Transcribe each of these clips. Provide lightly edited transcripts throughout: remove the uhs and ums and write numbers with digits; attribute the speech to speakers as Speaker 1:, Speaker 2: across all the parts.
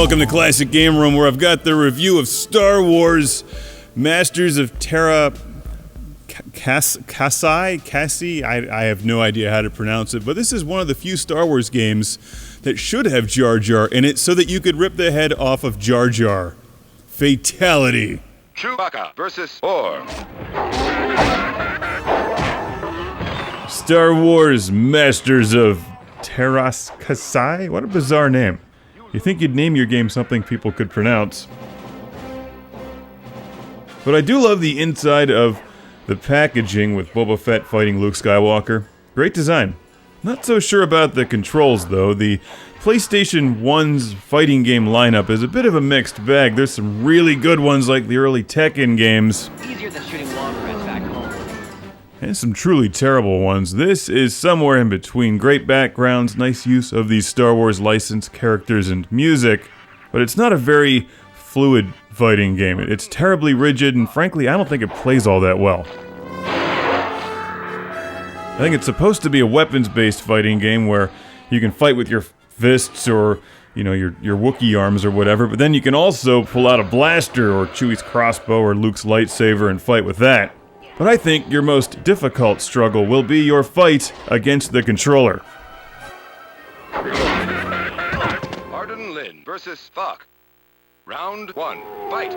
Speaker 1: Welcome to Classic Game Room, where I've got the review of Star Wars Masters of TERÄS KÄSI? I have no idea how to pronounce it, but this is one of the few Star Wars games that should have Jar Jar in it so that you could rip the head off of Jar Jar. Fatality.
Speaker 2: Chewbacca versus Or.
Speaker 1: Star Wars Masters of TERÄS KÄSI? What a bizarre name. You think you'd name your game something people could pronounce. But I do love the inside of the packaging with Boba Fett fighting Luke Skywalker. Great design. Not so sure about the controls though. The PlayStation 1's fighting game lineup is a bit of a mixed bag. There's some really good ones like the early Tekken games.
Speaker 3: Easier than shooting long threads back home.
Speaker 1: And some truly terrible ones. This is somewhere in between. Great backgrounds, nice use of these Star Wars licensed characters and music, but it's not a very fluid fighting game. It's terribly rigid, and frankly, I don't think it plays all that well. I think it's supposed to be a weapons-based fighting game where you can fight with your fists or, you know, your Wookiee arms or whatever, but then you can also pull out a blaster or Chewie's crossbow or Luke's lightsaber and fight with that. But I think your most difficult struggle will be your fight against the controller.
Speaker 2: Arden Lin versus Fuck. Round 1, fight!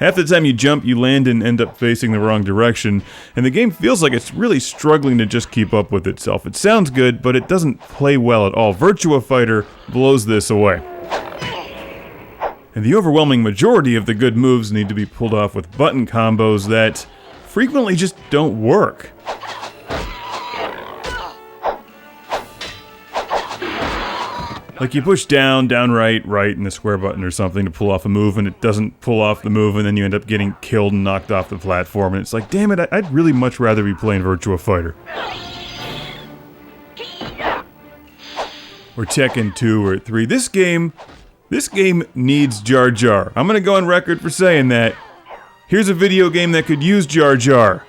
Speaker 1: Half the time you jump, you land and end up facing the wrong direction, and the game feels like it's really struggling to just keep up with itself. It sounds good, but it doesn't play well at all. Virtua Fighter blows this away. And the overwhelming majority of the good moves need to be pulled off with button combos that frequently just don't work. Like you push down, right, and the square button or something to pull off a move, and it doesn't pull off the move, and then you end up getting killed and knocked off the platform, and it's like, damn it, I'd really much rather be playing Virtua Fighter. Or Tekken 2 or 3. This game needs Jar Jar. I'm gonna go on record for saying that. Here's a video game that could use Jar Jar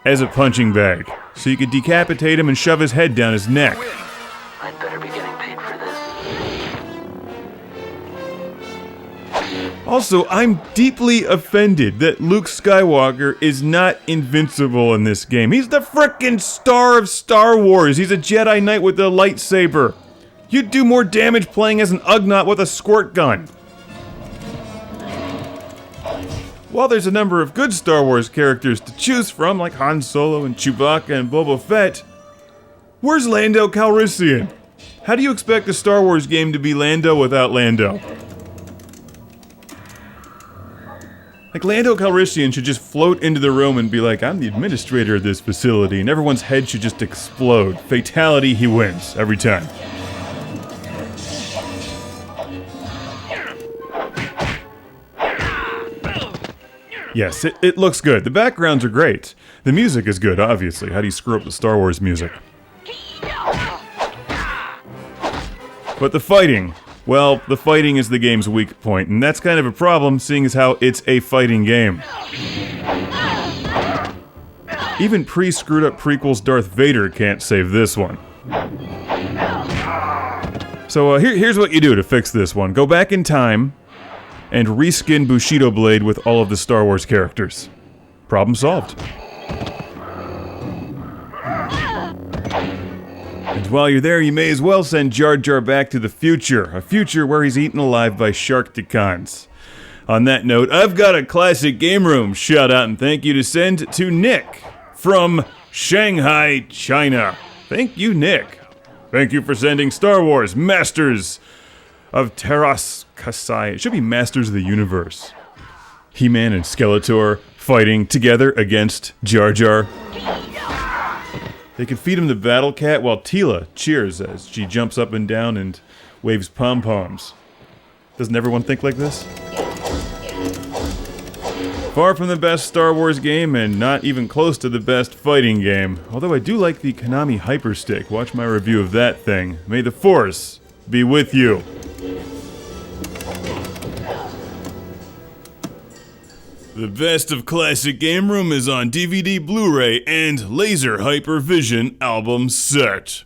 Speaker 1: as a punching bag, so you could decapitate him and shove his head down his neck.
Speaker 3: I'd better be getting paid for this.
Speaker 1: Also, I'm deeply offended that Luke Skywalker is not invincible in this game. He's the frickin' star of Star Wars. He's a Jedi Knight with a lightsaber. You'd do more damage playing as an Ugnaught with a squirt gun. While there's a number of good Star Wars characters to choose from, like Han Solo and Chewbacca and Boba Fett, where's Lando Calrissian? How do you expect a Star Wars game to be Lando without Lando? Like, Lando Calrissian should just float into the room and be like, I'm the administrator of this facility, and everyone's head should just explode. Fatality, he wins, every time. Yes, it looks good. The backgrounds are great. The music is good, obviously. How do you screw up the Star Wars music? But the fighting, well, the fighting is the game's weak point, and that's kind of a problem, seeing as how it's a fighting game. Even pre-screwed up prequels Darth Vader can't save this one. So here's what you do to fix this one. Go back in time and reskin Bushido Blade with all of the Star Wars characters. Problem solved. And while you're there, you may as well send Jar Jar back to the future. A future where he's eaten alive by Sharkticons. On that note, I've got a Classic Game Room shout out and thank you to send to Nick from Shanghai, China. Thank you, Nick. Thank you for sending Star Wars Masters of TERÄS KÄSI. It should be Masters of the Universe. He-Man and Skeletor fighting together against Jar Jar. They can feed him the Battle Cat while Teela cheers as she jumps up and down and waves pom-poms. Doesn't everyone think like this? Far from the best Star Wars game and not even close to the best fighting game. Although I do like the Konami Hyperstick. Watch my review of that thing. May the Force be with you. The best of Classic Game Room is on DVD, Blu-ray, and Laser Hypervision album set.